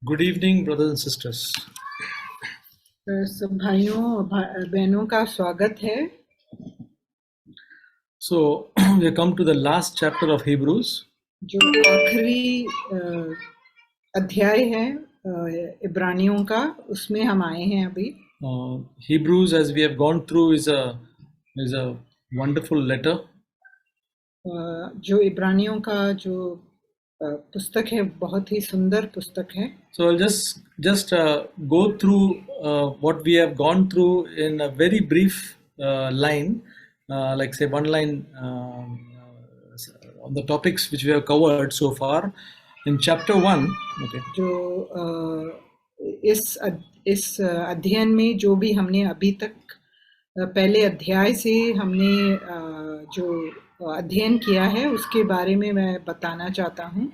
Good evening, brothers and sisters. सब भाइयों और बहनों का स्वागत है। So, we come to the last chapter of Hebrews. जो आखिरी अध्याय है इब्रानियों का, उसमें हम आए हैं अभी। Hebrews, as we have gone through, is a wonderful letter. जो इब्रानियों का जो पुस्तक है, बहुत ही सुंदर पुस्तक है। So I'll just go through what we have gone through in a very brief line, like say one line on the topics which we have covered so far. In chapter 1, okay. जो इस अध्ययन में जो भी हमने अभी तक पहले अध्याय से हमने जो अध्ययन किया है, उसके बारे में मैं बताना चाहता हूँ।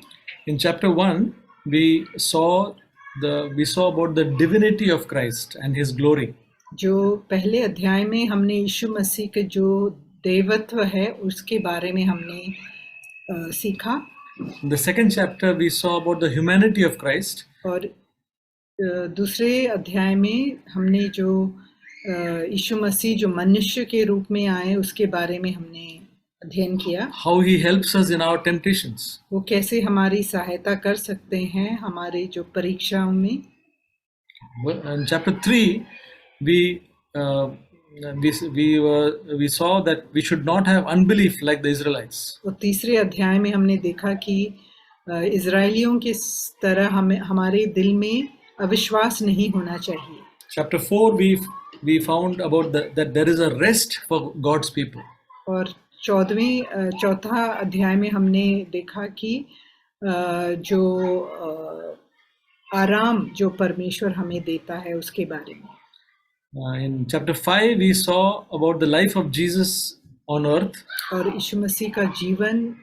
In chapter 1, we saw about the divinity of Christ and his glory. जो पहले अध्याय में हमने यीशु मसीह के जो देवत्व है उसके बारे में हमने सीखा। In the second chapter, we saw about the humanity of Christ. और दूसरे अध्याय में हमने जो यीशु मसीह जो मनुष्य के रूप में आए उसके बारे में हमने अध्ययन किया। How he helps us in our temptations. वो कैसे हमारी सहायता कर सकते हैं हमारी जो परीक्षाओं में। In chapter 3, we saw that we should not have unbelief like the Israelites. और तीसरे अध्याय में हमने देखा कि इज़राइलियों की तरह हमारे दिल में अविश्वास नहीं होना चाहिए। Chapter 4, we found about that there is a rest for God's people. और चौथा अध्याय में हमने देखा कि जो आराम जो परमेश्वर हमें देता है उसके बारे में। In chapter 5, we saw about the life of Jesus on earth. और यीशु मसीह का जीवन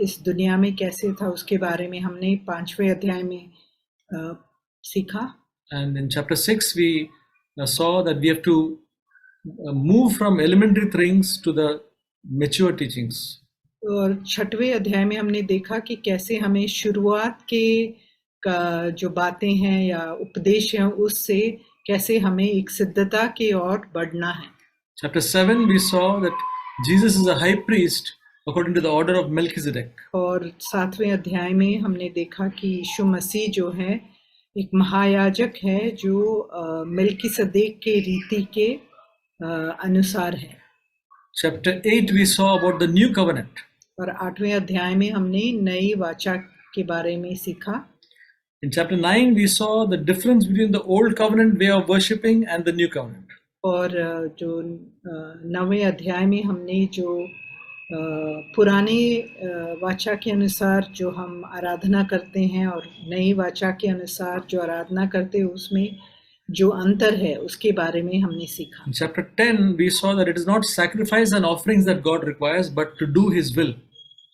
इस दुनिया में कैसे था उसके बारे में हमने 5वें अध्याय में सीखा। And in chapter 6, we saw that we have to move from elementary things to the mature teachings. और 6वें अध्याय में हमने देखा कि कैसे हमें शुरुआत के का जो बातें हैं या उपदेश हैं उससे कैसे हमें एक सिद्धता की ओर बढ़ना है। Chapter 7, we saw that Jesus is a high priest according to the order of Melchizedek. और 7वें अध्याय में हमने देखा कि यीशु मसीह जो है एक महायाजक है जो मेल्किसदेक के रीति के अनुसार है। Chapter 8, we saw about the new covenant. और 8वें अध्याय में हमने नई वाचा के बारे में सीखा। In chapter 9, we saw the difference between the old covenant way of worshipping and the new covenant. और जो 9वें अध्याय में हमने जो पुराने वाचा के अनुसार जो हम आराधना करते हैं और नई वाचा के अनुसार जो आराधना करते हैं उसमें जो अंतर है उसके बारे में हमने सीखा। In chapter 10, we saw that it is not sacrifice and offerings that God requires, but to do His will.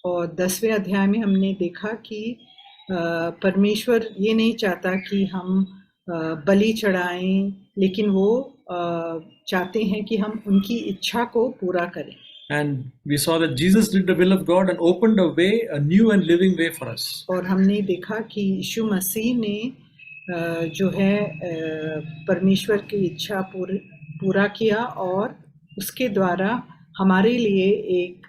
और 10वें अध्याय में हमने देखा कि परमेश्वर ये नहीं चाहता कि हम बलि चढ़ाएं, लेकिन वो चाहते हैं कि हम उनकी इच्छा को पूरा करें। And we saw that Jesus did the will of God and opened a way, a new and living way for us. और हमने देखा कि यीशु मसीह ने जो है परमेश्वर की इच्छा पूरा किया और उसके द्वारा हमारे लिए एक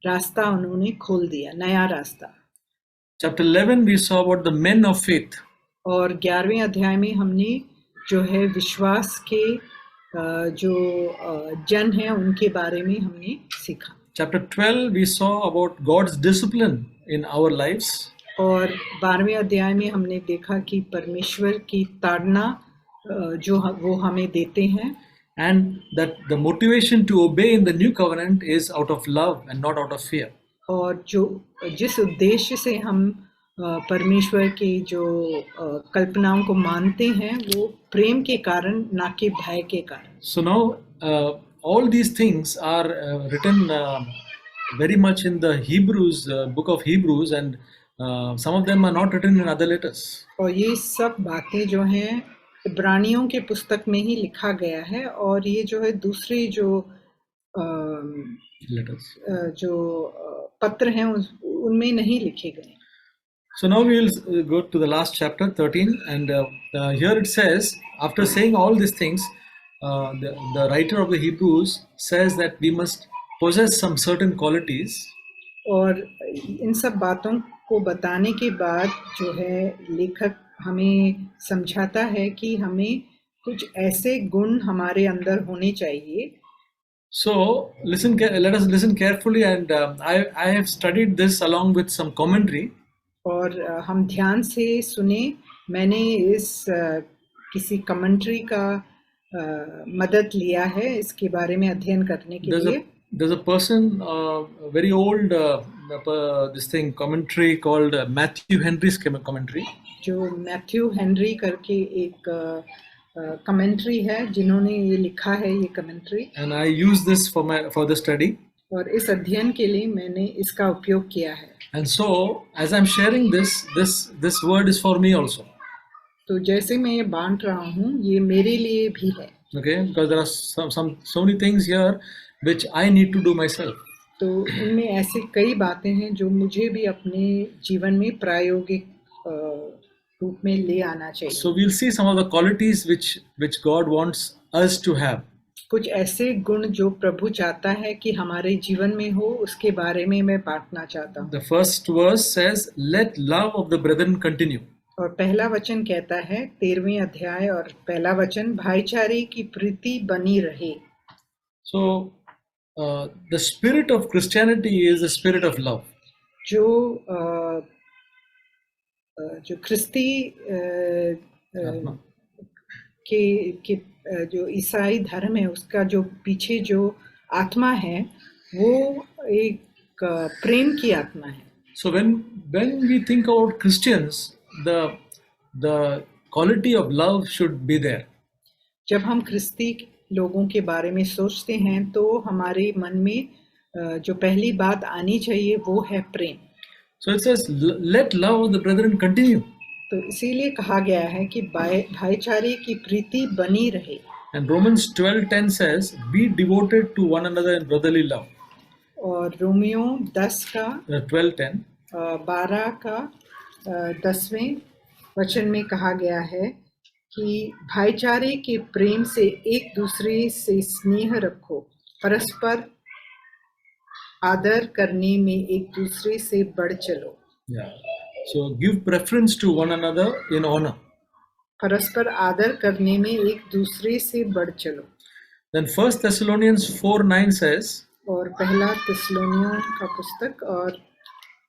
रास्ता उन्होंने खोल दिया, नया रास्ता। Chapter 11, we saw about the men of faith. और 11वें अध्याय में हमने जो है विश्वास के जो जन हैं उनके बारे में हमने सीखा। Chapter 12, we saw about God's discipline in our lives. और 12वें अध्याय में हमने देखा कि परमेश्वर की ताड़ना जो वो हमें देते हैं। And that the motivation to obey in the new covenant is out of love and not out of fear. और जो जिस उद्देश्य से हम परमेश्वर की जो कल्पनाओं को मानते हैं वो प्रेम के कारण ना कि भय के कारण। So now all these things are written very much in the Hebrews book of Hebrews, and some of them are not written in other letters. और ये सब बातें जो हैं इब्रानियों के पुस्तक में ही लिखा गया है और ये जो है दूसरी जो letters. जो पत्र हैं उनमें नहीं लिखे गए। So now we will go to the last chapter 13, and here it says, after saying all these things, the writer of the Hebrews says that we must possess some certain qualities. और इन सब बातों को बताने के बाद जो है लेखक हमें समझाता है कि हमें कुछ ऐसे गुण हमारे अंदर होने चाहिए. So let us listen carefully, and I have studied this along with some commentary. और हम ध्यान से सुने. मैंने इस किसी कमेंट्री का मदद लिया है इसके बारे में अध्ययन करने के लिए. There's a person, very old, this thing commentary called Matthew Henry's commentary. जो मैथ्यू हेनरी करके एक कमेंट्री है जिन्होंने ये लिखा है ये commentary. And I use this for the study. और इस अध्ययन के लिए मैंने इसका उपयोग किया है. And so, as I'm sharing this word is for me also. तो जैसे मैं ये बांट रहा हूँ ये मेरे लिए भी है. Okay, because there are so many things here which I need to do myself. तो इनमें ऐसी कई बातें हैं जो मुझे भी अपने जीवन में प्रायोगिक रूप में ले आना चाहिए. So we'll see some of the qualities which God wants us to have. कुछ ऐसे गुण जो प्रभु चाहता है कि हमारे जीवन में हो उसके बारे में मैं बांटना चाहता हूँ. The first verse says, "Let love of the brethren continue." और पहला वचन कहता है 13वें अध्याय और पहला वचन, भाईचारे की प्रीति बनी रहे. So the spirit of Christianity is the spirit of love. जो ख्रिस्ती के जो ईसाई धर्म है उसका जो पीछे जो आत्मा है वो एक प्रेम की आत्मा है. So when we think about Christians, the quality of love should be there. जब हम ख्रिस्ती लोगों के बारे में सोचते हैं तो हमारे मन में जो पहली बात आनी चाहिए वो है प्रेम. So it says, "Let love of the brethren continue." तो इसीलिए कहा गया है कि भाईचारे की प्रीति बनी रहे. And Romans 12:10 says, "Be devoted to one another in brotherly love." और रोमियो 10 का 12:10 12 का 10वें वचन में कहा गया है कि भाईचारे के प्रेम से एक दूसरे से स्नेह रखो, परस्पर आदर करने में एक दूसरे से बढ़ चलो. Yeah. So give preference to one another in honor. परस्पर आदर करने में एक दूसरे से बढ़ चलो. Then 1 Thessalonians 4:9 says, और पहला थिस्सलुनीयों का पुस्तक और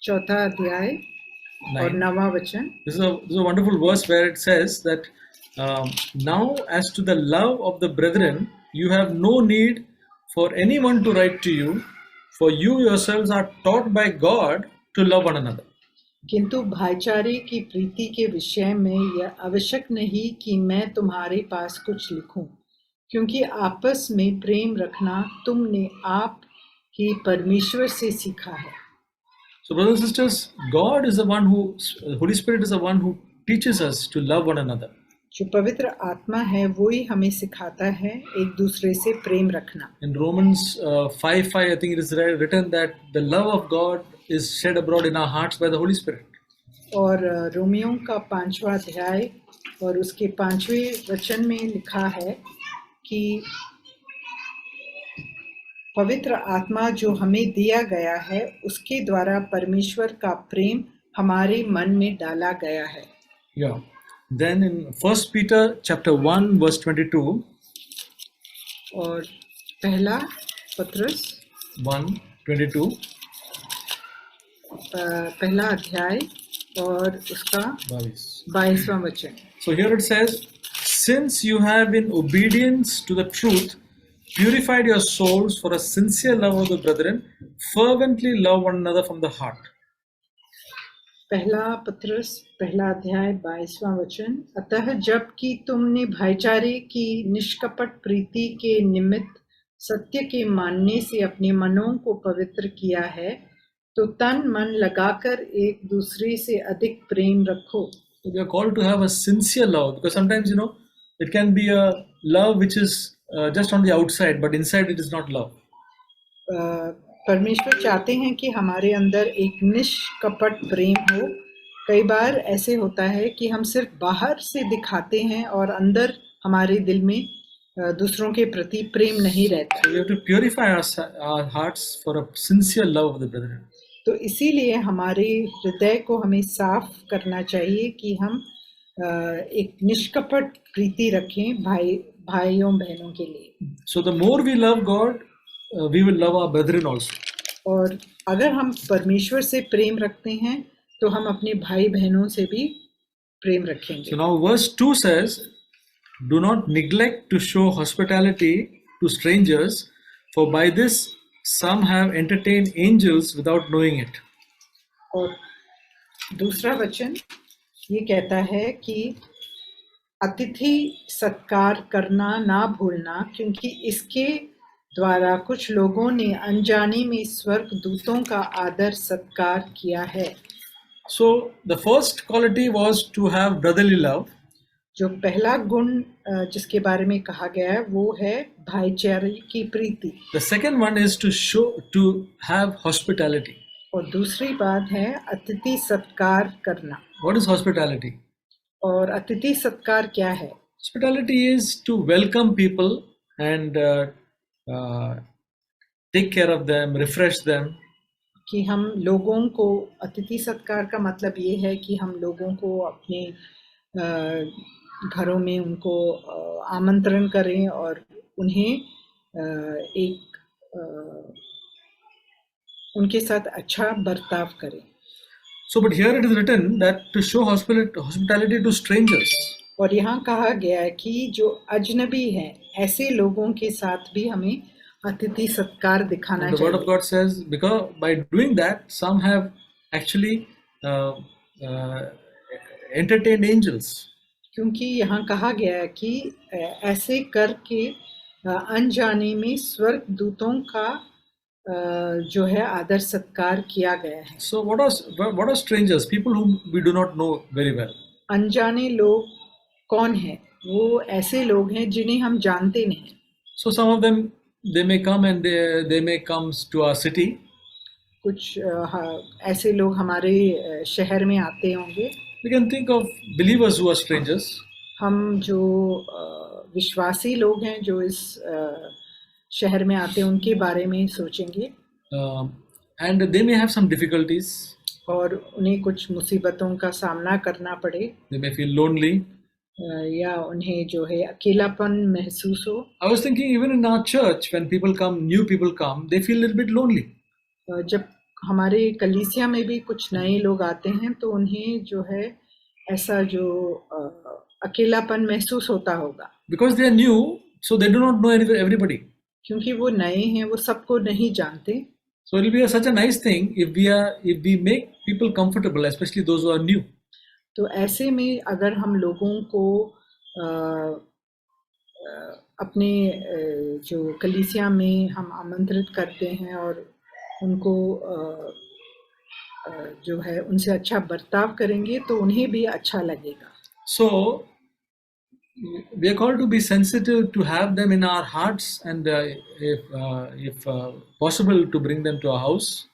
4 अध्याय और 9वां वचन. This is a wonderful verse where it says that now as to the love of the brethren, you have no need for anyone to write to you, for you yourselves are taught by God to love one another. किंतु भाईचारे की प्रीति के विषय में यह आवश्यक नहीं कि मैं तुम्हारे पास कुछ लिखूं, क्योंकि आपस में प्रेम रखना तुमने आप ही परमेश्वर से सीखा है. So brothers and sisters, God is the one Holy Spirit is the one who teaches us to love one another. जो पवित्र आत्मा है वो ही हमें सिखाता है एक दूसरे से प्रेम रखना. In Romans 5:5, I think it is written that the love of God is shed abroad in our hearts by the Holy Spirit. और रोमियो का 5वां अध्याय और उसके 5वें वचन में लिखा है कि पवित्र आत्मा जो हमें दिया गया है उसके द्वारा परमेश्वर का प्रेम हमारे मन में डाला गया है. Yeah. Then in 1 Peter chapter 1 verse 22, और पहला पत्रस 1:22, पहला अध्याय और उसका 22वां वचन. So here it says, "Since you have in obedience to the truth purified your souls for a sincere love of the brethren, fervently love one another from the heart." पहला पत्रस पहला अध्याय 22वां वचन. अतः जबकि तुमने भाईचारे की निष्कपट प्रीति के निमित्त सत्य के मानने से अपने मनों को पवित्र किया है, तो तन मन लगाकर एक दूसरे से अधिक प्रेम रखो. So we are called to have a sincere love, because sometimes it can be a love which is just on the outside, but inside it is not love. परमेश्वर चाहते हैं कि हमारे अंदर एक निष्कपट प्रेम हो. कई बार ऐसे होता है कि हम सिर्फ बाहर से दिखाते हैं और अंदर हमारे दिल में दूसरों के प्रति प्रेम नहीं रहता। So we have to purify our hearts for a sincere love of the brethren. तो इसीलिए हमारे हृदय को हमें साफ करना चाहिए कि हम एक निष्कपट प्रीति रखें भाइयों बहनों के लिए। So the more we love God, we will love our brethren also. और अगर हम परमेश्वर से प्रेम रखते हैं तो हम अपने भाई बहनों से भी प्रेम रखेंगे। So now verse 2 says, do not neglect to show hospitality to strangers, for by this some have entertained angels without knowing it. और दूसरा वचन ये कहता है कि अतिथि सत्कार करना ना भूलना, क्योंकि इसके द्वारा कुछ लोगों ने अनजाने में स्वर्गदूतों का आदर सत्कार किया है। So the first quality was to have brotherly love. जो पहला गुण जिसके बारे में कहा गया है वो है भाईचारे की प्रीति। The second one is to have hospitality. और दूसरी बात है अतिथि सत्कार करना। What is hospitality? और अतिथि सत्कार क्या है? Hospitality is to welcome people and take care of them, refresh them. कि हम लोगों को, अतिथि सत्कार का मतलब ये है कि हम लोगों को अपने घरों में उनको आमंत्रण करें और उन्हें उनके साथ अच्छा बर्ताव करें। So, but here it is written that to show hospitality to strangers. और यहाँ कहा गया है कि जो अजनबी हैं ऐसे लोगों के साथ भी हमें अतिथि सत्कार दिखाना And the चाहिए। word of God says, because by doing that, some have actually entertained angels. क्योंकि यहाँ कहा गया है कि ऐसे करके अनजाने में स्वर्गदूतों का जो है आदर सत्कार किया गया है। So what are strangers? People whom we do not know very well. अनजाने लोग कौन हैं? वो ऐसे लोग हैं जिन्हें हम जानते नहीं। So some of them, they may come and they may come to our city. कुछ ऐसे लोग हमारे शहर में आते होंगे। We can think of believers who are strangers. हम जो विश्वासी लोग हैं जो इस शहर में आते हैं उनके बारे में सोचेंगे। And they may have some difficulties. और उन्हें कुछ मुसीबतों का सामना करना पड़े। They may feel lonely. या उन्हें जो है अकेलापन महसूस हो। I was thinking even in our church, when people come, new people come, they feel a little bit lonely. जब हमारे कलीसिया में भी कुछ नए लोग आते हैं तो उन्हें जो है ऐसा जो अकेलापन महसूस होता होगा। Because they are new, so they do not know everybody. क्योंकि वो नए हैं, वो सबको नहीं जानते। So it will be such a nice thing if we make people comfortable, especially those who are new. तो ऐसे में अगर हम लोगों को अपने जो कलीसिया में हम आमंत्रित करते हैं और उनको जो है उनसे अच्छा बर्ताव करेंगे तो उन्हें भी अच्छा लगेगा। So we are called to be sensitive, to have them in our hearts, and if possible, to bring them to our house.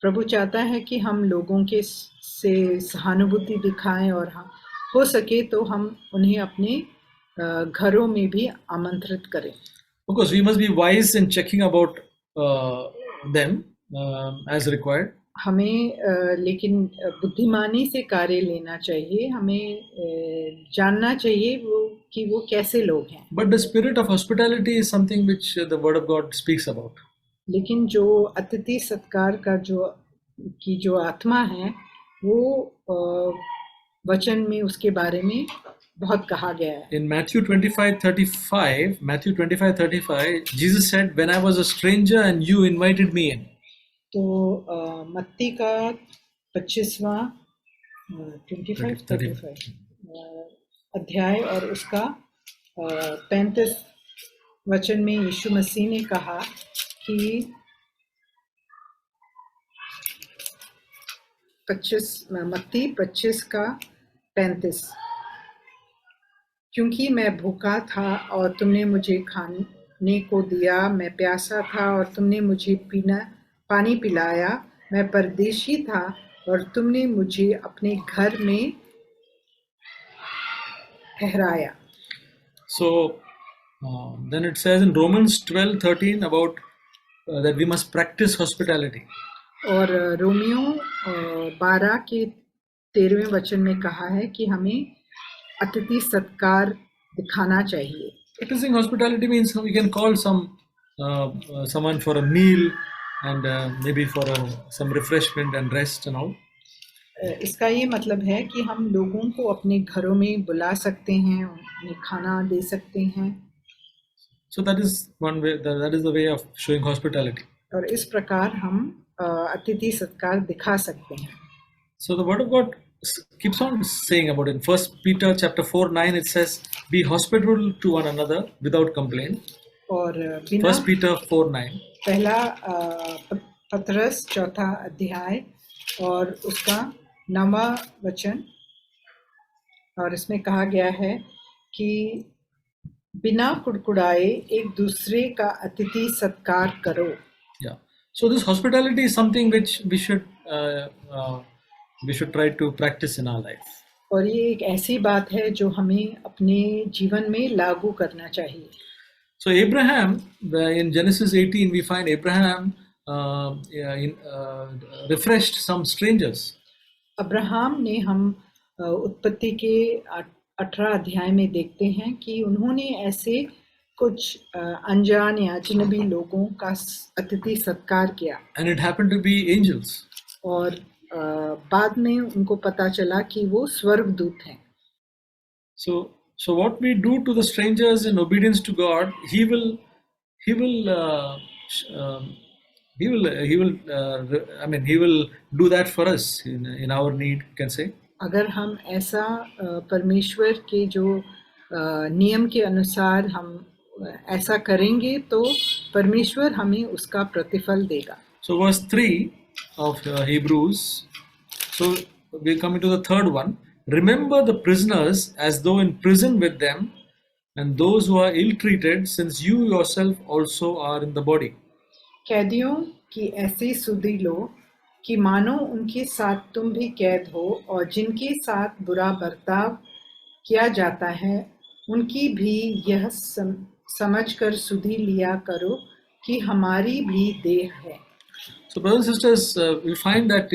प्रभु चाहता है कि हम लोगों के से सहानुभूति दिखाएं और हो सके तो हम उन्हें अपने घरों में भी आमंत्रित करें। Of course, we must be wise in checking about them as required. हमें लेकिन बुद्धिमानी से कार्य लेना चाहिए। हमें जानना चाहिए कि वो कैसे लोग हैं। But the spirit of hospitality is something which the Word of God speaks about. लेकिन जो अतिथि सत्कार का जो आत्मा है वो वचन में उसके बारे में बहुत कहा गया है। In Matthew 25:35, Jesus said, "When I was a stranger and you invited me in." तो मत्ती का 25वां 35 अध्याय और उसका 35 वचन में यीशु मसीह ने कहा कि मत्ती 25 का 35, क्योंकि मैं भूखा था और तुमने मुझे खाने को दिया, मैं प्यासा था और तुमने मुझे पानी पिलाया, मैं परदेशी था और तुमने मुझे अपने घर में ठहराया। So then it says in Romans 12:13 about that we must practice hospitality. और रोमियो 12 के 13वें वचन में कहा है कि हमें अतिथि सत्कार दिखाना चाहिए। Practicing hospitality means we can call someone for a meal and maybe for some refreshment and rest and all. इसका ये मतलब है कि हम लोगों को अपने घरों में बुला सकते हैं, उन्हें खाना दे सकते हैं। So that is one way. That is the way of showing hospitality. और इस प्रकार हम अतिथि सत्कार दिखा सकते हैं। So the word of God keeps on saying about it. In 1 Peter chapter 4:9 it says, "Be hospitable to one another without complaint." और बिना 1 Peter 4:9. पहला पतरस 4 अध्याय और उसका 9वां वचन, और इसमें कहा गया है कि बिना कुड़कुड़ाए एक दूसरे का अतिथि सत्कार करो। Yeah. So this hospitality is something which we should try to practice in our life. और ये एक ऐसी बात है जो हमें अपने जीवन में लागू करना चाहिए। So Abraham, in Genesis 18, we find Abraham refreshed some strangers. Abraham ने हम उत्पत्ति के 18 अध्याय में देखते हैं कि उन्होंने ऐसे कुछ अनजान या अजनबी लोगों का अतिथि सत्कार किया। And it happened to be angels. और बाद में उनको पता चला कि वो स्वर्गदूत हैं। So what we do to the strangers in obedience to God, He will do that for us in our need, you can say. अगर हम ऐसा परमेश्वर के जो नियम के अनुसार हम ऐसा करेंगे तो परमेश्वर हमें उसका प्रतिफल देगा। So verse 3 of Hebrews. So we're coming to the third one. Remember the prisoners as though in prison with them, and those who are ill-treated, since you yourself also are in the body. कैदियों की ऐसी सुधि लो कि मानो उनके साथ तुम भी कैद हो, और जिनके साथ बुरा बर्ताव किया जाता है उनकी भी यह समझकर सुधि लिया करो कि हमारी भी देह है। So brothers and sisters, we find that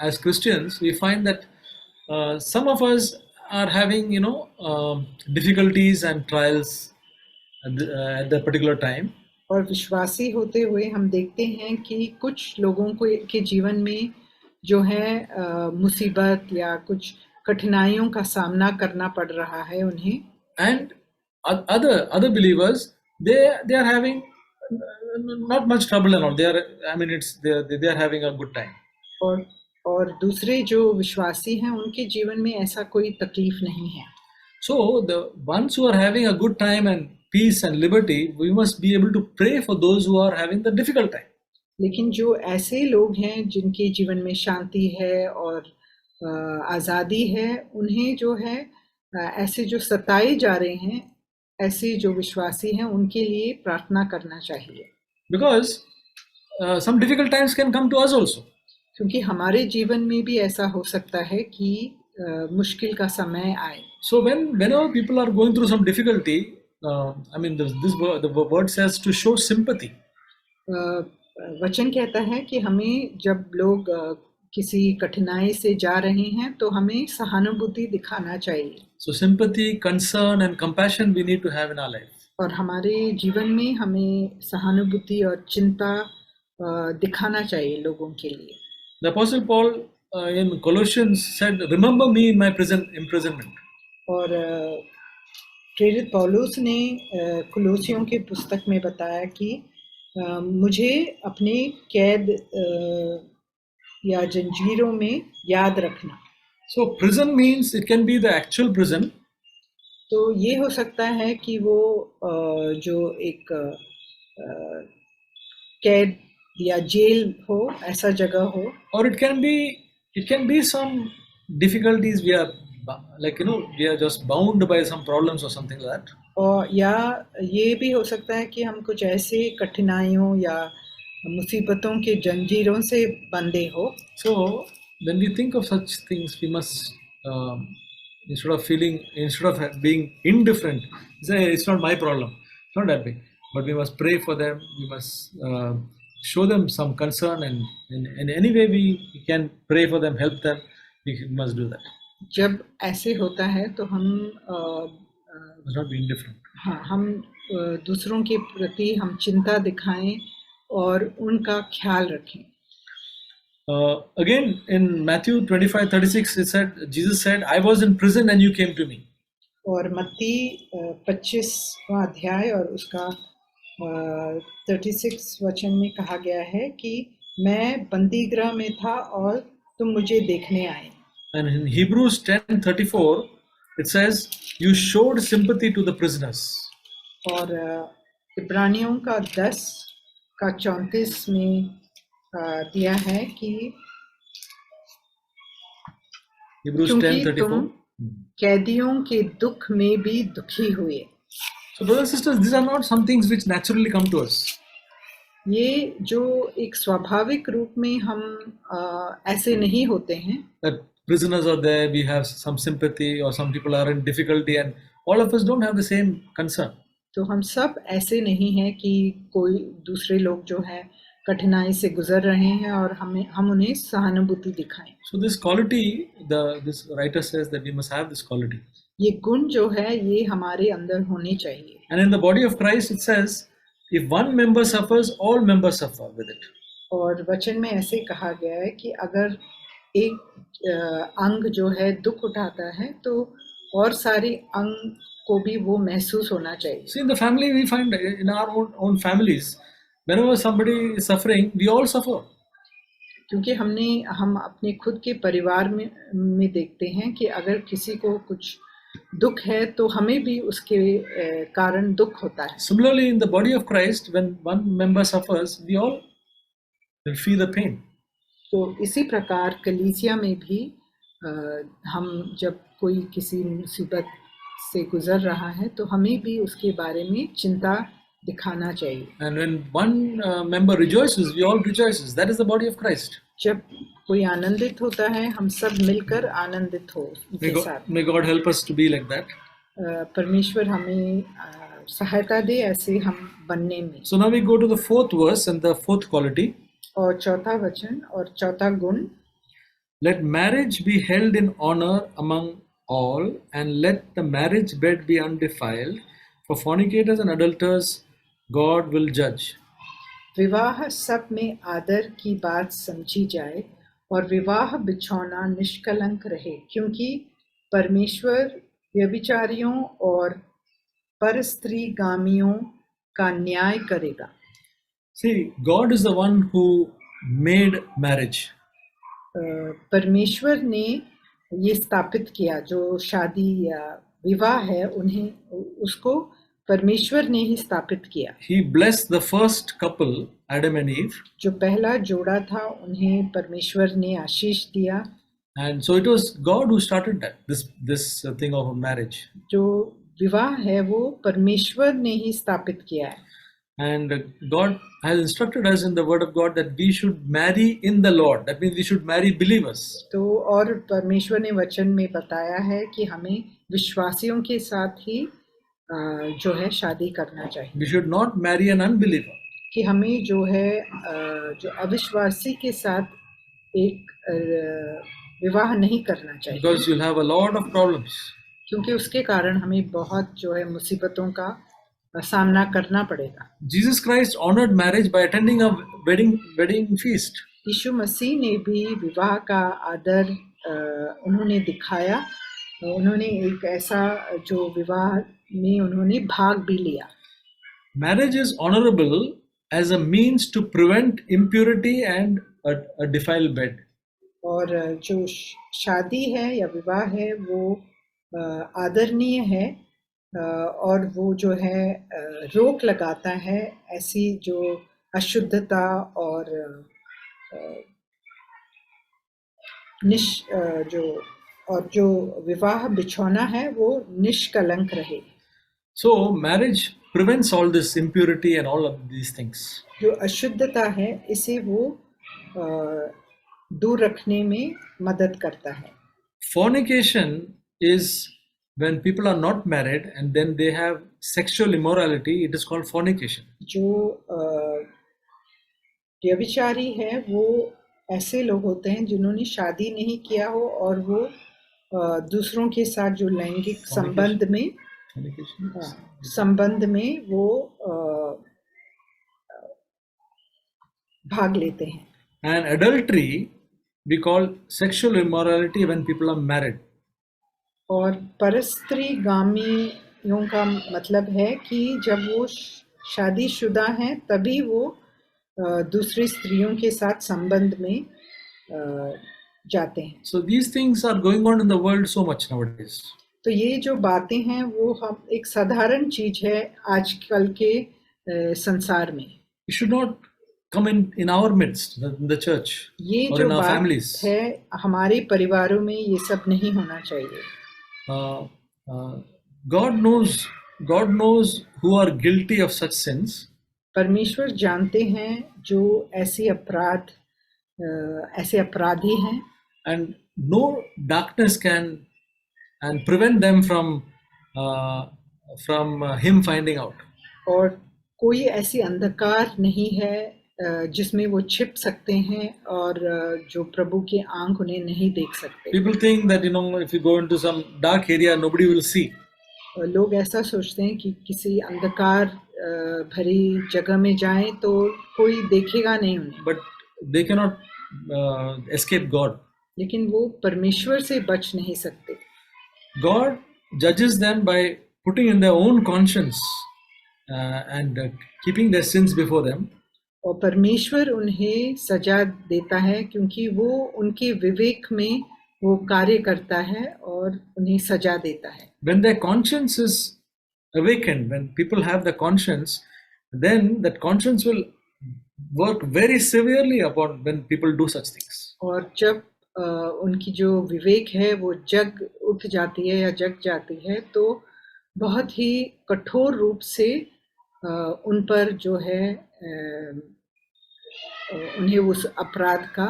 as Christians, we find that some of us are having difficulties and trials at the particular time. और विश्वासी होते हुए हम देखते हैं कि कुछ लोगों को के जीवन में जो है मुसीबत या कुछ कठिनाइयों का सामना करना पड़ रहा है उन्हें। And other believers, they are having not much trouble and all. They are having a good time. और दूसरे जो विश्वासी हैं उनके जीवन में ऐसा कोई तकलीफ नहीं है। So the ones who are having a good time and peace and liberty, we must be able to pray for those who are having the difficult time. लेकिन जो ऐसे लोग हैं जिनके जीवन में शांति है और आज़ादी है, उन्हें जो है ऐसे जो सताए जा रहे हैं, ऐसे जो विश्वासी हैं उनके लिए प्रार्थना करना चाहिए। Because some difficult times can come to us also. क्योंकि हमारे जीवन में भी ऐसा हो सकता है कि मुश्किल का समय आए। So whenever people are going through some difficulty, the word says to show sympathy. वचन कहता है कि हमें जब लोग किसी कठिनाई से जा रहे हैं तो हमें सहानुभूति दिखाना चाहिए। So sympathy, concern and compassion we need to have in our life. और हमारे जीवन में हमें सहानुभूति और चिंता दिखाना चाहिए लोगों के लिए। The Apostle Paul in Colossians said, "Remember me in my imprisonment." और प्रेरित पौलुस ने कुलोसियों के पुस्तक में बताया कि मुझे अपने कैद या जंजीरों में याद रखना। So prison means it can be the actual prison. तो ये हो सकता है कि वो जो एक कैद या जेल हो, ऐसा जगह हो। Or it can be some difficulties we are we are just bound by some problems or something like that. और या ये भी हो सकता है कि हम कुछ ऐसे कठिनाइयों या मुसीबतों के जंजीरों से बंधे हो। So when we think of such things, we must, instead of being indifferent, say it's not my problem. It's not that big. But we must pray for them. We must show them some concern, and in any way we can pray for them, help them. We must do that. जब ऐसे होता है तो हम We must not be indifferent. हाँ, हम दूसरों के प्रति हम चिंता दिखाएं और उनका ख्याल रखें. Again, in Matthew 25:36, Jesus said, I was in prison and you came to me. और मत्ती 25वां अध्याय और उसका 36 वचन में कहा गया है कि मैं बंदीगृह में था और तुम मुझे देखने आए. And in Hebrews 10:34, it says, you showed sympathy to the prisoners. और इब्रानियों का 10 का 34 में दिया है कि Hebrews क्योंकि 10:34. तुम कैदियों के दुख में भी दुखी हुए. So, brothers and sisters, these are not some things which naturally come to us. ये जो एक स्वाभाविक रूप में हम ऐसे नहीं होते हैं. That prisoners are there, we have some sympathy, or some people are in difficulty, and all of us don't have the same concern. तो हम सब ऐसे नहीं हैं कि कोई दूसरे लोग जो है कठिनाई से गुजर रहे हैं और हम उन्हें सहानुभूति दिखाएं. So this quality, this writer says that we must have this quality. ये गुण जो है ये हमारे अंदर होने चाहिए. And in the body of Christ, it says, if one member suffers, all members suffer with it. और वचन में ऐसे कहा गया है कि अगर एक अंग जो है दुख उठाता है तो और सारे अंग को भी वो महसूस होना चाहिए. See, in the family, we find in our own families, whenever somebody is suffering, we all suffer. क्योंकि हम अपने खुद के परिवार में देखते हैं कि अगर किसी को कुछ दुख है तो हमें भी उसके कारण दुख होता है. Similarly, in the body of Christ, when one member suffers, we all will feel the pain. तो इसी प्रकार कलीसिया में भी हम जब कोई किसी मुसीबत से गुजर रहा है तो हमें भी उसके बारे में चिंता दिखाना चाहिए. And when one member rejoices, we all rejoices. That is the body of Christ. जब कोई आनंदित होता है हम सब मिलकर आनंदित हो के साथ. May God help us to be like that. परमेश्वर हमें सहायता दे ऐसे हम बनने में. So now we go to the fourth verse and the fourth quality. और चौथा वचन और चौथा गुण. Let marriage be held in honor among all, and let the marriage bed be undefiled. For fornicators and adulterers, God will judge. विवाह सब में आदर की बात समझी जाए और विवाह बिछौना निष्कलंक रहे, क्योंकि परमेश्वर व्यभिचारियों और परस्त्रीगामियों का न्याय करेगा. See, God is the one who made marriage. परमेश्वर ने ये स्थापित किया, जो शादी या विवाह है उसको परमेश्वर ने ही स्थापित किया. He blessed the first couple, Adam and Eve. जो पहला जोड़ा था उन्हें परमेश्वर ने आशीष दिया. And so it was God who started that, this thing of marriage. जो विवाह है वो परमेश्वर ने ही स्थापित किया है. And God has instructed us in the word of God that we should marry in the Lord. That means we should marry believers. तो और परमेश्वर ने वचन में बताया है कि हमें विश्वासियों के साथ ही जो है शादी करना चाहिए. We should not marry an unbeliever. कि हमें जो है जो अविश्वासी के साथ एक विवाह नहीं करना चाहिए. Because you'll have a lot of problems. क्योंकि उसके कारण हमें बहुत जो है मुसीबतों का सामना करना पड़ेगा. Jesus Christ honored marriage by attending a wedding feast. यीशु मसीह ने भी विवाह का आदर उन्होंने दिखाया. उन्होंने एक ऐसा जो विवाह में उन्होंने भाग भी लिया. Marriage is honorable as a means to prevent impurity and a defiled bed. और जो शादी है या विवाह है वो आदरणीय है और वो जो है रोक लगाता है ऐसी जो अशुद्धता और जो विवाह बिछौना है वो निष्कलंक रहे. So marriage prevents all this impurity and all of these things. जो अशुद्धता है इसे वो दूर रखने में मदद करता है। Fornication is when people are not married and then they have sexual immorality. It is called fornication. जो व्यभिचारी है वो ऐसे लोग होते हैं जिन्होंने शादी नहीं किया हो और वो दूसरों के साथ जो लैंगिक संबंध में वो भाग लेते हैं। And adultery we call sexual immorality when people are married. और परस्त्रीगामियों का मतलब है कि जब वो शादीशुदा हैं तभी वो दूसरी स्त्रियों के साथ संबंध में जाते हैं। So these things are going on in the world so much nowadays. तो ये जो बातें हैं वो हम एक साधारण चीज है आजकल के संसार में। It should not come in our midst, in the church, ये or जो in our बात families. है हमारे परिवारों में ये सब नहीं होना चाहिए। God knows who are guilty of such sins. परमेश्वर जानते हैं जो ऐसे अपराधी हैं। And no darkness can and prevent them from him finding out. और कोई ऐसी अंधकार नहीं है जिसमें वो छिप सकते हैं और जो प्रभु की आंख उन्हें नहीं देख सकते। People think that if you go into some dark area nobody will see. लोग ऐसा सोचते हैं कि किसी अंधकार भरी जगह में जाएं तो कोई देखेगा नहीं उन्हें। But they cannot escape God. लेकिन वो परमेश्वर से बच नहीं सकते। God judges them by putting in their own conscience and keeping their sins before them. और परमेश्वर उन्हें सजा देता है क्योंकि वो उनके विवेक में वो कार्य करता है और उन्हें सजा देता है। When their conscience is awakened, when people have the conscience, then that conscience will work very severely upon when people do such things. और जब उनकी जो विवेक है वो जग उठ जाती है या जग जाती है तो बहुत ही कठोर रूप से उन पर जो है उन्हें उस अपराध का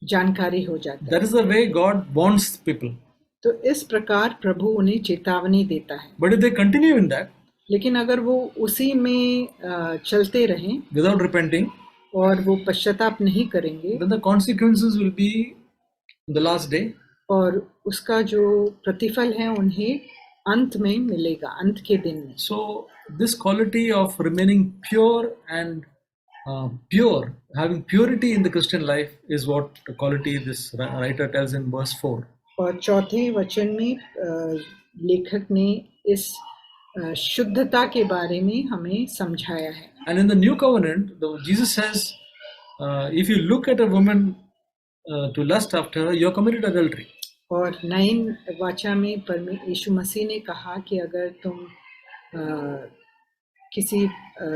जानकारी हो जाता है। That is the way God warns people. तो इस प्रकार प्रभु उन्हें चेतावनी देता है। But if they continue in that, लेकिन अगर वो उसी में चलते रहें without repenting, और वो पश्चाताप नहीं करेंगे, then the consequences will be in the last day. और उसका जो प्रतिफल है उन्हें अंत में मिलेगा, अंत के दिन में। So this quality of remaining pure and pure, having purity in the Christian life is what the quality this writer tells in verse 4. और चौथे वचन में लेखक ने इस शुद्धता के बारे में हमें समझाया है। And in the new covenant, Jesus says, if you look at a woman to lust after her, you have committed adultery. और नई वाचा में यीशु मसीह ने कहा कि अगर तुम किसी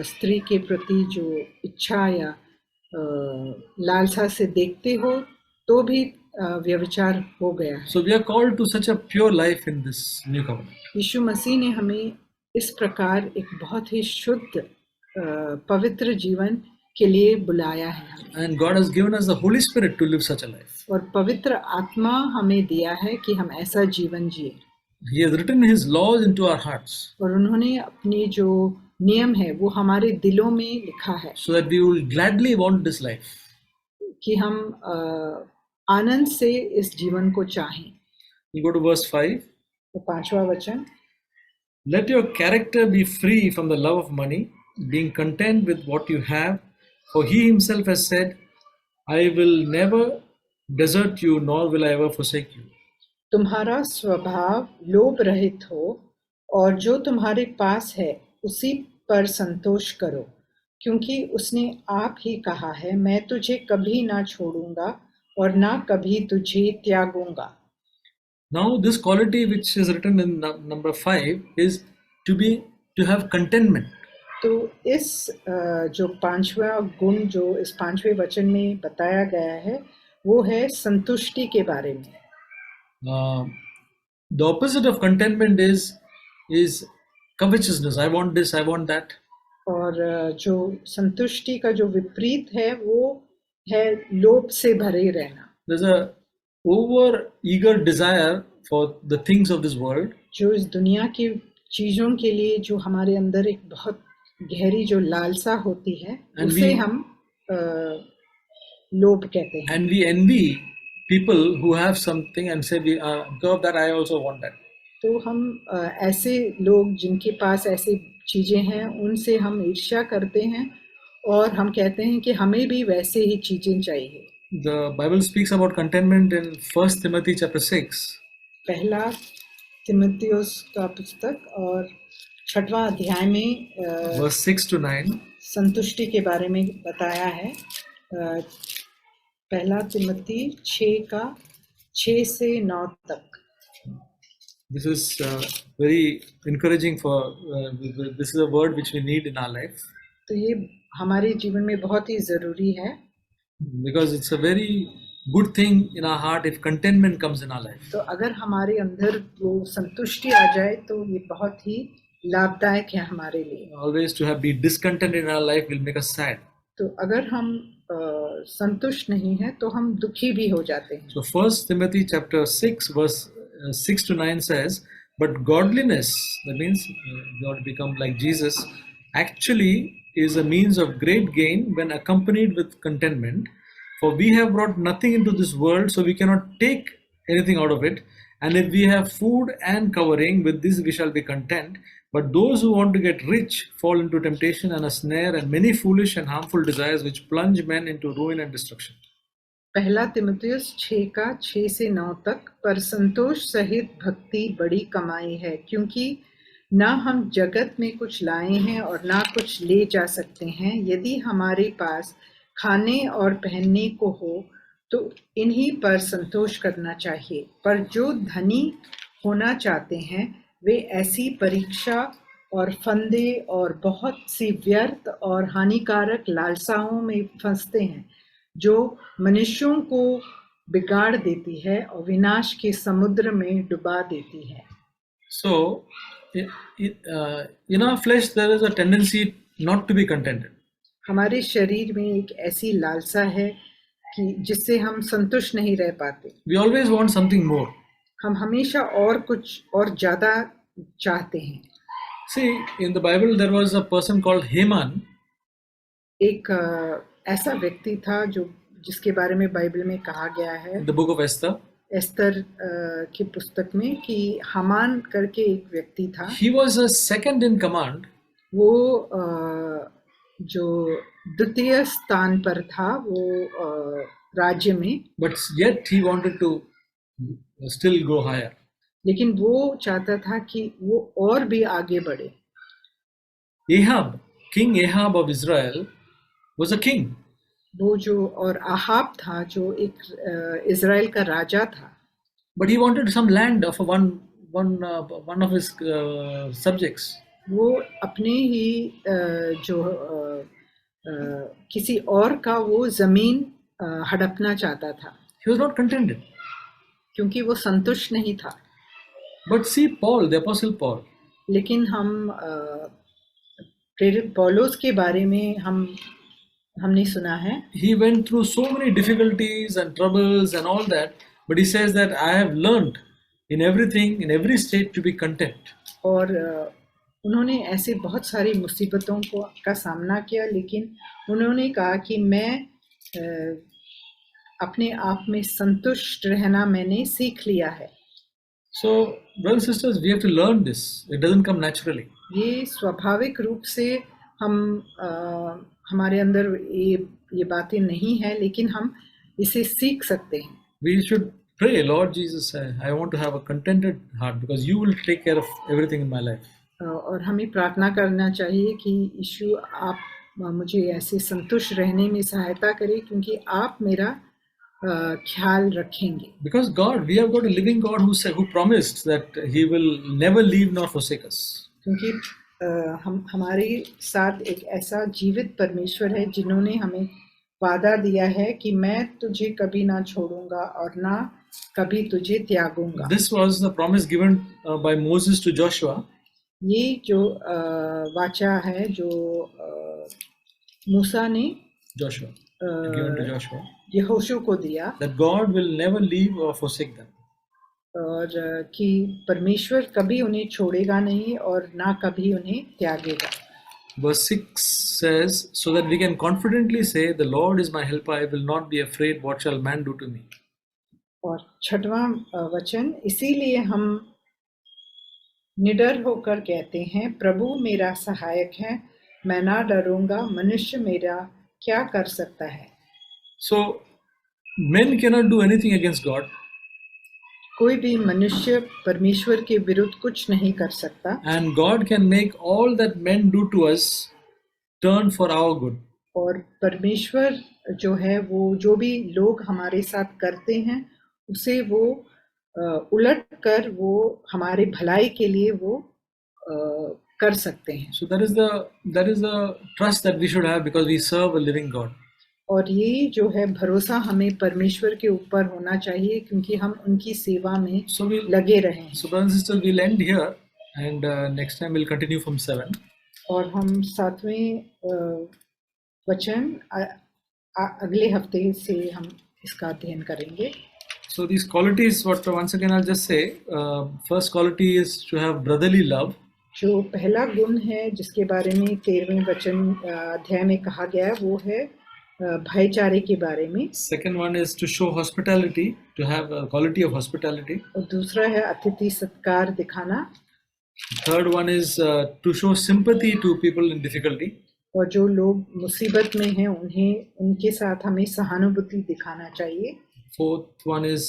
स्त्री के प्रति जो इच्छा या लालसा से देखते हो तो भी व्यभिचार हो गया है। So we are called to such a pure life in this new covenant. यीशु मसीह ने हमें इस प्रकार एक बहुत ही शुद्ध पवित्र जीवन के लिए बुलाया है। And God has given us the Holy Spirit to live such a life. और पवित्र आत्मा हमें दिया है कि हम ऐसा जीवन जिए। He has written His laws into our hearts. और उन्होंने अपनी जो नियम है वो हमारे दिलों में लिखा है। So that we will gladly want this life. कि हम आनंद से इस जीवन को चाहें। We'll go to verse 5. तो 5वां वचन, Let your character be free from the love of money, being content with what you have, for He Himself has said, I will never desert you, nor will I ever forsake you. तुम्हारा स्वभाव लोभ रहित हो और जो तुम्हारे पास है उसी पर संतोष करो, क्योंकि उसने आप ही कहा है, मैं तुझे कभी ना छोड़ूंगा और ना कभी तुझे त्यागूंगा। Now this quality which is written in number 5 is to have contentment. तो इस जो 5वां गुण जो इस 5वें वचन में बताया गया है वो है संतुष्टि के बारे में। The opposite of contentment is covetousness. I want this, I want that. और जो संतुष्टि का जो विपरीत है वो है लोभ से भरे रहना, There's a over eager desire for the things of this world, जो इस दुनिया की चीजों के लिए जो हमारे अंदर एक बहुत गहरी जो लालसा होती है, And उसे we- हम लोभ कहते हैं। and we envy people who have something and say, "God, that I also want that." तो हम ऐसे लोग जिनके पास ऐसी चीजें हैं, उनसे हम ईर्ष्या करते हैं और हम कहते हैं कि हमें भी वैसे ही चीजें चाहिए। The Bible speaks about contentment in 1 Timothy chapter 6. पहला तिमुथियुस का पुस्तक और 6वां अध्याय में Verse 6 to 9. संतुष्टि के बारे में बताया है। पहला तिमुथी 6 से 9 तक। This is very encouraging for, this is a word which we need in our life, तो ये हमारे जीवन में बहुत ही जरूरी है, because it's a very good thing in our heart if contentment comes in our life. तो अगर हमारे अंदर वो संतुष्टि आ जाए तो ये बहुत ही लाभदायक है हमारे लिए। Always to have be discontent in our life will make us sad. तो अगर हम संतुष्ट नहीं है तो हम दुखी भी हो जाते हैं। So 1 Timothy chapter 6 verse 6 to 9 says, "But godliness," that means you ought to become like Jesus, "actually is a means of great gain when accompanied with contentment. For we have brought nothing into this world, so we cannot take anything out of it. And if we have food and covering, with this we shall be content. But those who want to get rich fall into temptation and a snare and many foolish and harmful desires which plunge men into ruin and destruction." पहला तिमुथियुस 6 से 9 तक। पर संतोष सहित भक्ति बड़ी कमाई है, क्योंकि ना हम जगत में कुछ लाए हैं और ना कुछ ले जा सकते हैं। यदि हमारे पास खाने और पहनने को हो तो इन्हीं पर संतोष करना चाहिए। पर जो धनी होना चाहते हैं वे ऐसी परीक्षा और फंदे और बहुत सी व्यर्थ और हानिकारक लालसाओं में फंसते हैं, जो मनुष्यों को बिगाड़ देती है और विनाश के समुद्र में डुबा देती है। So, in our flesh, there is a tendency not to be contented. हमारे शरीर में एक ऐसी लालसा है कि जिससे हम संतुष्ट नहीं रह पाते। We always want something more. हम हमेशा और कुछ और ज्यादा चाहते हैं। See, in the Bible, there was a person called Haman. एक ऐसा व्यक्ति था जिसके बारे में बाइबल में कहा गया है, In the book of Esther. Esther की पुस्तक में, कि हामान करके एक व्यक्ति था। He was a second in command, वो जो द्वितीय स्थान पर था वो राज्य में, but yet he wanted to still go higher. लेकिन वो चाहता था कि वो और भी आगे बढ़े। Ahab, King Ahab of Israel, was a king. वो जो और आहाब था जो एक इज़राइल का राजा था, But he wanted some land of one of his subjects. वो अपने ही जो किसी और का वो जमीन हड़पना चाहता था, He was not contented. क्योंकि वो संतुष्ट नहीं था। But see Paul, the apostle Paul. लेकिन हम प्रेरित पौलुस के बारे में हमने सुना है, He went through so many difficulties and troubles and all that, but he says that I have learned in everything, in every state, to be content. और उन्होंने ऐसे बहुत सारी मुसीबतों का सामना किया, लेकिन उन्होंने कहा कि मैं अपने आप में संतुष्ट रहना मैंने सीख लिया है। So, brothers and sisters, we have to learn this. It doesn't come naturally. ये स्वाभाविक रूप से हमारे अंदर ये बातें नहीं है, लेकिन हम इसे सीख सकते हैं। We should pray, Lord Jesus, I want to have a contented heart because you will take care of everything in my life. और हमें प्रार्थना करना चाहिए कि यीशु आप मुझे ऐसे संतुष्ट रहने में सहायता करें, क्योंकि आप मेरा ख्याल रखेंगे। Because God, we have got a living God who promised that He will never leave nor forsake us. क्योंकि हमारे साथ एक ऐसा जीवित परमेश्वर है जिन्होंने हमें वादा दिया है कि मैं तुझे कभी ना छोड़ूंगा और ना कभी तुझे त्यागूंगा। This was the promise given by Moses to Joshua. ये जो वाचा है जो मूसा ने given to Joshua, यहोशू को दिया, that God will never leave or forsake them. और कि परमेश्वर कभी उन्हें छोड़ेगा नहीं और ना कभी उन्हें त्यागेगा। Verse 6 says, so that we can confidently say, the Lord is my helper, I will not be afraid, what shall man do to me? और 6वां वचन, इसीलिए हम निडर होकर कहते हैं, प्रभु मेरा सहायक है, मैं ना डरूंगा, मनुष्य मेरा क्या कर सकता है। So men cannot do anything against God, कोई भी मनुष्य परमेश्वर के विरुद्ध कुछ नहीं कर सकता, and God can make all that men do to us turn for our good. और परमेश्वर जो है वो जो भी लोग हमारे साथ करते हैं उसे वो उलट कर वो हमारे भलाई के लिए वो कर सकते हैं। So that is the trust that we should have, because we serve a living God. और ये जो है भरोसा हमें परमेश्वर के ऊपर होना चाहिए, क्योंकि हम उनकी सेवा में So we लगे रहें। So brothers and sisters, we'll end here, and next time we'll continue from 7. और हम 7वें वचन अगले हफ्ते से हम इसका अध्ययन करेंगे। So these qualities, what once again I'll just say, first quality is to have brotherly love. जो पहला गुण है जिसके बारे में 13वें वचन अध्याय में कहा गया है वो है भाईचारे के बारे में। Second one is to show hospitality, to have a quality of hospitality. और दूसरा है अतिथि सत्कार दिखाना। Third one is to show sympathy to people in difficulty. और जो लोग मुसीबत में हैं उन्हें उनके साथ हमें सहानुभूति दिखाना चाहिए। Fourth one is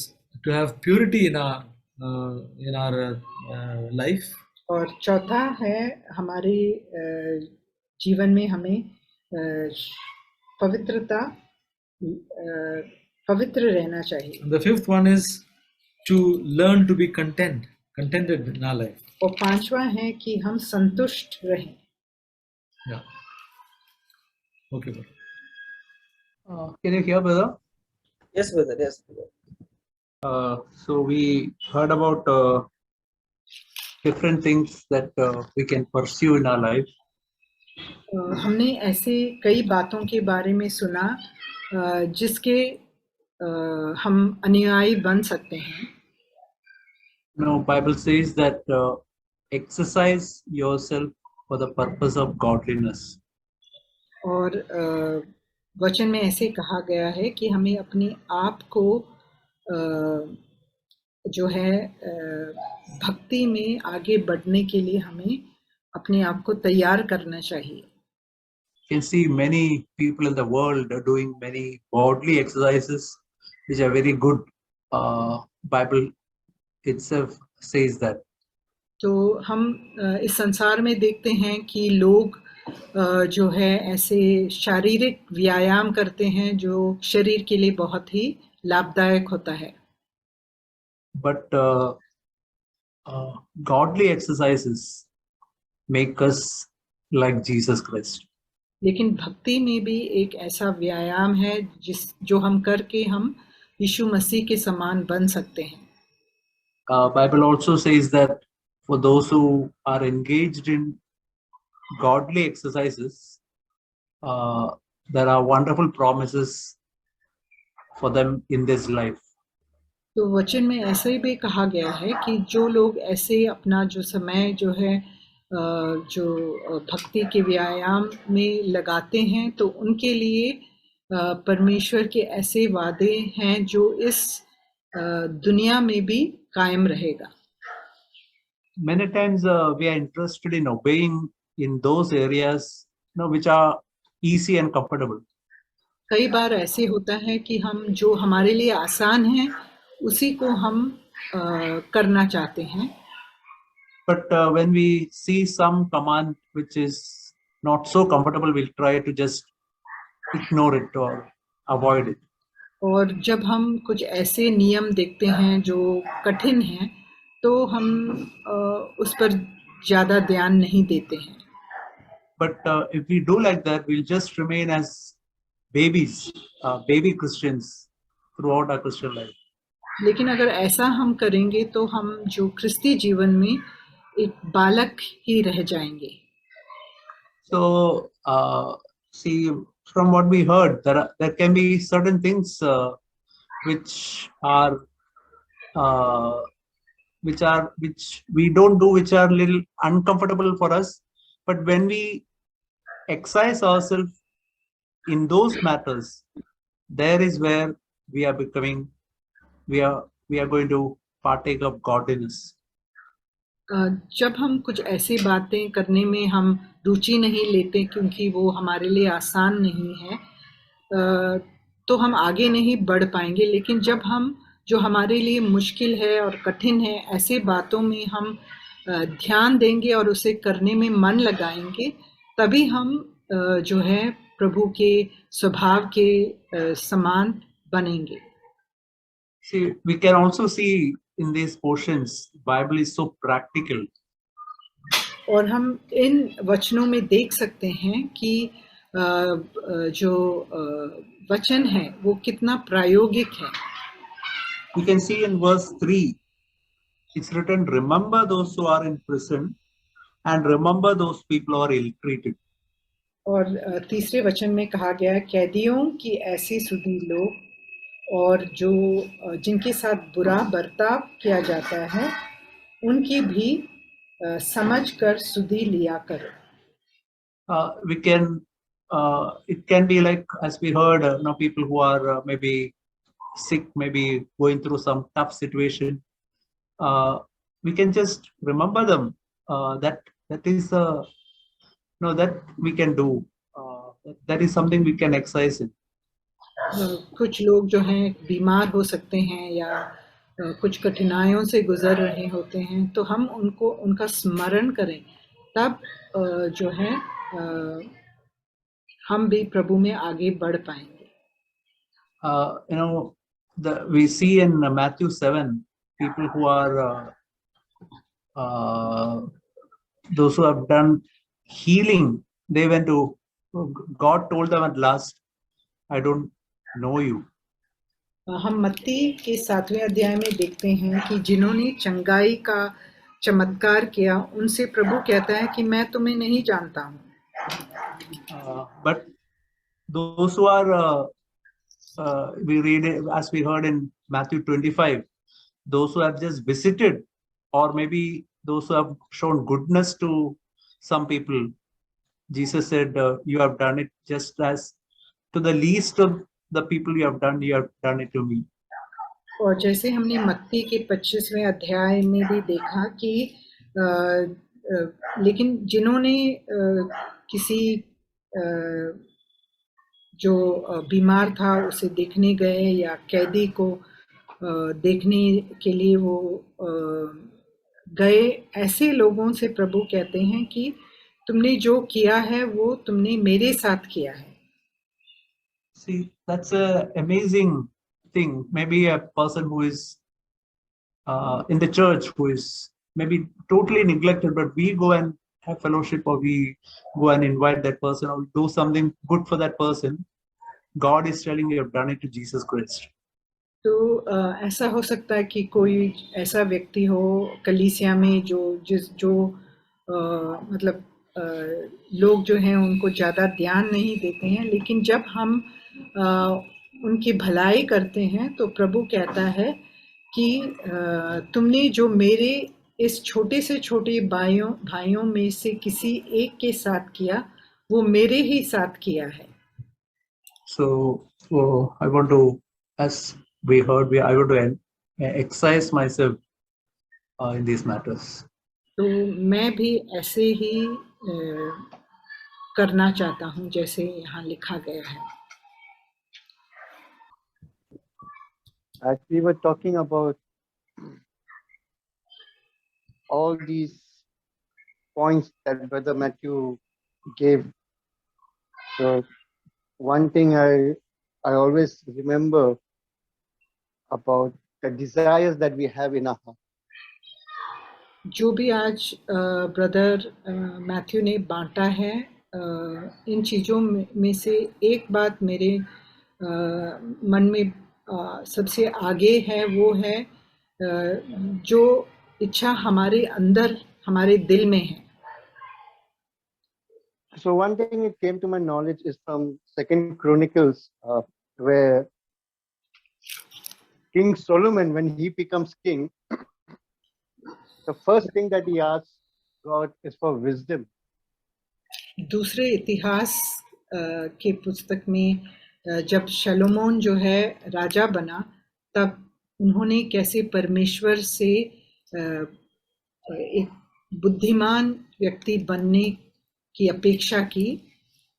to have purity in our life. और चौथा है हमारे जीवन में हमें पवित्र रहना चाहिए। And the fifth one is to learn to be contented in our life. और 5वां है कि हम संतुष्ट रहें। Yeah. Okay, brother. Can you hear, brother? Yes, brother. Yes, brother. So we heard about different things that we can pursue in our life. हमने ऐसे कई बातों के बारे में सुना जिसके हम अनुयायी बन सकते हैं। Bible says that exercise yourself for the purpose of godliness. और वचन में ऐसे कहा गया है कि हमें अपने आप को जो है भक्ति में आगे बढ़ने के लिए हमें अपने आप को तैयार करना चाहिए। You can see many people in the world are doing many bodily exercises which are very good. Bible itself says that. तो हम इस संसार में देखते हैं कि लोग जो है ऐसे शारीरिक व्यायाम करते हैं जो शरीर के लिए बहुत ही लाभदायक होता है। But godly exercises make us like Jesus Christ. लेकिन भक्ति में भी एक ऐसा व्यायाम है जो हम करके हम यीशु मसीह के समान बन सकते हैं। Bible also says that for those who are engaged in godly exercises, there are wonderful promises for them in this life. तो वचन में ऐसे भी कहा गया है कि जो लोग ऐसे अपना जो समय जो है जो भक्ति के व्यायाम में लगाते हैं तो उनके लिए परमेश्वर के ऐसे वादे हैं जो इस दुनिया में भी कायम रहेगा। Many times we are interested in obeying in those areas, which are easy and comfortable. कई बार ऐसे होता है कि हम जो हमारे लिए आसान है उसी को हम करना चाहते हैं। But when we see some command which is not so comfortable, we'll try to just ignore it or avoid it. और जब हम कुछ ऐसे नियम देखते हैं जो कठिन हैं तो हम उस पर ज़्यादा ध्यान नहीं देते हैं। But if we do like that, we'll just remain as babies, baby Christians throughout our Christian life. लेकिन अगर ऐसा हम करेंगे तो हम जो क्रिस्ती जीवन में एक बालक ही रह जाएंगे। So see, from what we heard, there can be certain things which are which we don't do, which are little uncomfortable for us. But when we exercise ourselves in those matters, there is where we are becoming, we are going to partake of godliness. जब हम कुछ ऐसी बातें करने में हम रुचि नहीं लेते क्योंकि वो हमारे लिए आसान नहीं है, तो हम आगे नहीं बढ़ पाएंगे। लेकिन जब हम जो हमारे लिए मुश्किल है और कठिन है, ऐसे बातों में हम ध्यान देंगे और उसे करने में मन लगाएंगे, तभी हम जो है प्रभु के स्वभाव के समान बनेंगे। See, we can also see in these portions, Bible is so practical. और हम इन वचनों में देख सकते हैं कि जो वचन है वो कितना प्रायोगिक है। We can see in verse 3, it's written, remember those who are in prison and remember those people who are ill-treated. और तीसरे वचन में कहा गया है, कैदियों की ऐसी सुधि लो और जो जिनके साथ बुरा बर्ताव किया जाता है उनकी भी समझ कर सुधि लिया करो। We can, it can be like, as we heard, people who are maybe sick, maybe going through some tough situation. We can just remember them. That is, that we can do. That is something we can exercise in. कुछ लोग जो हैं बीमार हो सकते हैं या कुछ कठिनाइयों से गुजर रहे होते हैं, तो हम उनका स्मरण करें, तब जो है हम भी प्रभु में आगे बढ़ पाएंगे। We see in Matthew 7, people who are those who have done healing, they went to God, told them at last, I don't know you. हम मत्ती के 7वें अध्याय में देखते हैं कि जिन्होंने चंगाई का चमत्कार किया, उनसे प्रभु कहता है कि मैं तुम्हें नहीं जानता हूँ। But those who are, we read it, as we heard in Matthew 25, those who have just visited, or maybe those who have shown goodness to some people, Jesus said, you have done it just as to the least of the people you have done it to me. और जैसे हमने मत्ती के 25वें अध्याय में भी देखा कि लेकिन जिन्होंने किसी जो बीमार था उसे देखने गए या कैदी को देखने के लिए वो गए, ऐसे लोगों से प्रभु कहते हैं कि तुमने जो किया है वो तुमने मेरे साथ किया है। See, that's an amazing thing. Maybe a person who is in the church, who is maybe totally neglected, but we go and have fellowship, or we go and invite that person, or do something good for that person. God is telling you have done it to Jesus Christ. तो ऐसा हो सकता है कि कोई ऐसा व्यक्ति हो कलीसिया में जो मतलब लोग जो हैं उनको ज़्यादा ध्यान नहीं देते हैं, लेकिन जब हम उनकी भलाई करते हैं तो प्रभु कहता है कि तुमने जो मेरे इस छोटे से छोटे भाइयों में से किसी एक के साथ किया, वो मेरे ही साथ किया है। So I want to, as we heard, I want to exercise myself in these matters. तो मैं भी ऐसे ही करना चाहता हूँ जैसे यहाँ लिखा गया है। As we were talking about all these points that Brother Matthew gave, so one thing I always remember about the desires that we have in our heart. जो भी आज ब्रदर मैथ्यू ने बांटा है, इन चीज़ों में से एक बात मेरे मन में सबसे आगे है, वो है जो इच्छा हमारे अंदर, हमारे दिल में है। So one thing it came to my knowledge is from Second Chronicles, where King Solomon, when he becomes king, the first thing that he asks God is for wisdom. दूसरे इतिहास के पुस्तक में जब शलोमोन जो है राजा बना, तब उन्होंने कैसे परमेश्वर से एक बुद्धिमान व्यक्ति बनने की अपेक्षा की,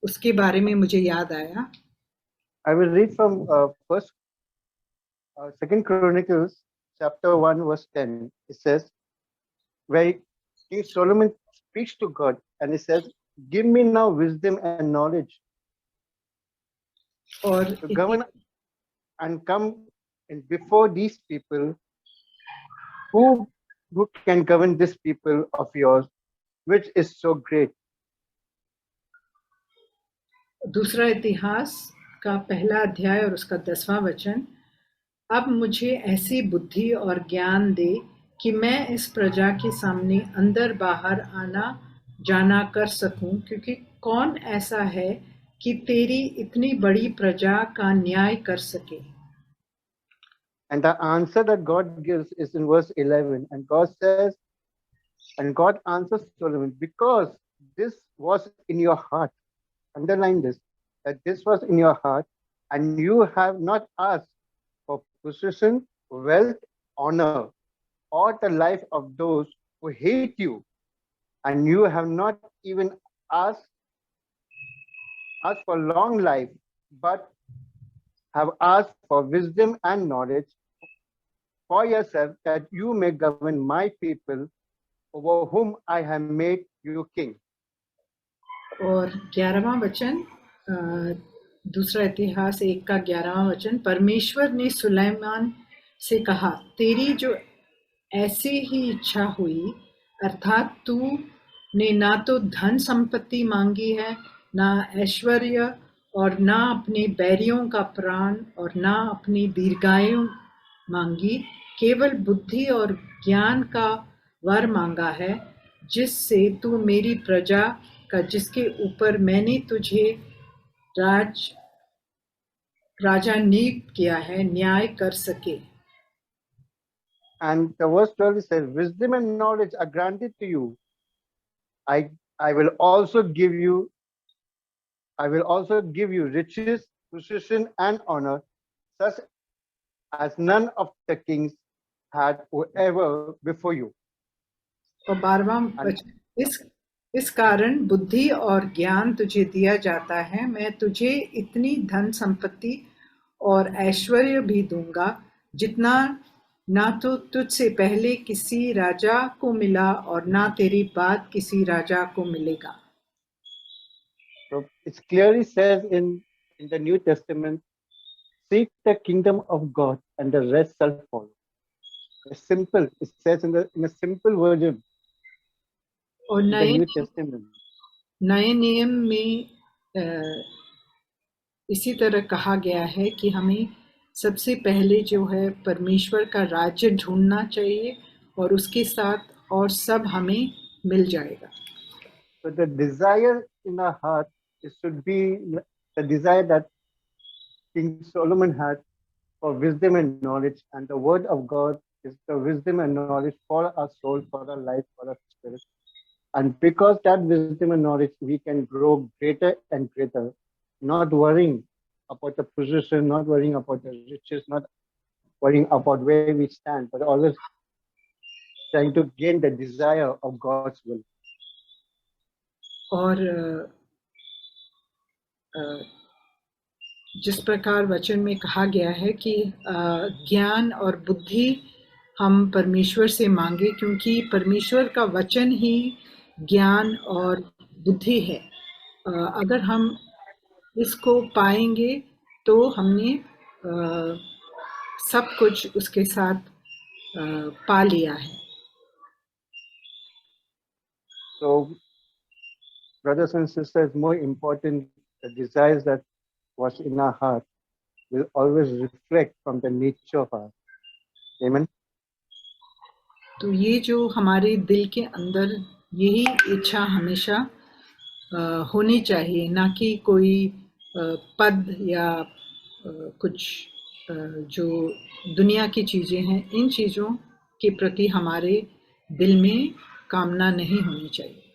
उसके बारे में मुझे याद आया. I will read from Second Chronicles chapter 1 verse 10. It says, where King Solomon speaks to God and he says, give me now wisdom and knowledge और to govern and come in before these people. Who can govern this people of yours, which is so great? दूसरा इतिहास का पहला अध्याय और उसका 10वां वचन. अब मुझे ऐसी बुद्धि और ज्ञान दे कि मैं इस प्रजा के सामने अंदर बाहर आना जाना कर सकूं, क्योंकि कौन ऐसा है कि तेरी इतनी बड़ी प्रजा का न्याय कर सके. And the answer that God gives is in verse 11. And God says, and God answers Solomon, because this was in your heart, underline this, that this was in your heart, and you have not asked for position, wealth, honor, or the life of those who hate you, and you have not even asked for long life, but have asked for wisdom and knowledge for yourself, that you may govern my people over whom I have made you king. और 11वां वचन, दूसरा इतिहास 1 का 11वां वचन. परमेश्वर ने सुलेमान से कहा, तेरी जो ऐसी ही इच्छा हुई, अर्थात तू ने ना तो धन संपत्ति मांगी है, ना ऐश्वर्य, और ना अपने बैरियों का प्राण, और ना अपनी दीर्घायु मांगी, केवल बुद्धि और ज्ञान का वर मांगा है, जिससे तू मेरी प्रजा का, जिसके ऊपर मैंने तुझे राजा नियुक्त किया है, न्याय कर सके. And the verse 12 says, wisdom and knowledge are granted to you. I will also give you riches, position, and honor, such as none of the kings had ever before you. और 12वां वचन, इस कारण बुद्धि और ज्ञान तुझे दिया जाता है, मैं तुझे इतनी धन संपत्ति और ऐश्वर्य भी दूंगा, जितना ना तो तुझसे पहले किसी राजा को मिला और ना तेरी बाद किसी राजा को मिलेगा. So it clearly says in the New Testament, seek the kingdom of God and the rest shall follow. It's simple. It says in a simple version. और in the New Testament. नए नियम में इसी तरह कहा गया है कि हमें सबसे पहले जो है परमेश्वर का राज्य ढूंढना चाहिए, और उसके साथ और सब हमें मिल जाएगा. So the desire in our heart should be the desire that King Solomon had for wisdom and knowledge, and the word of God is the wisdom and knowledge for our soul, for our life, for our spirit. And because that wisdom and knowledge, we can grow greater and greater, not worrying about the position, not worrying about the riches, not worrying about where we stand, but always trying to gain the desire of God's will. और जिस प्रकार वचन में कहा गया है कि ज्ञान और बुद्धि हम परमेश्वर से मांगे, क्योंकि परमेश्वर का वचन ही ज्ञान और बुद्धि है. अगर हम इसको पाएंगे तो हमने सब कुछ उसके साथ पा लिया है. So, brothers and sisters, more important, the desires that was in our heart will always reflect from the nature of our heart. Amen. तो ये जो हमारे दिल के अंदर यही इच्छा हमेशा होनी चाहिए, ना कि कोई पद या कुछ जो दुनिया की चीज़ें हैं, इन चीज़ों के प्रति हमारे दिल में कामना नहीं होनी चाहिए।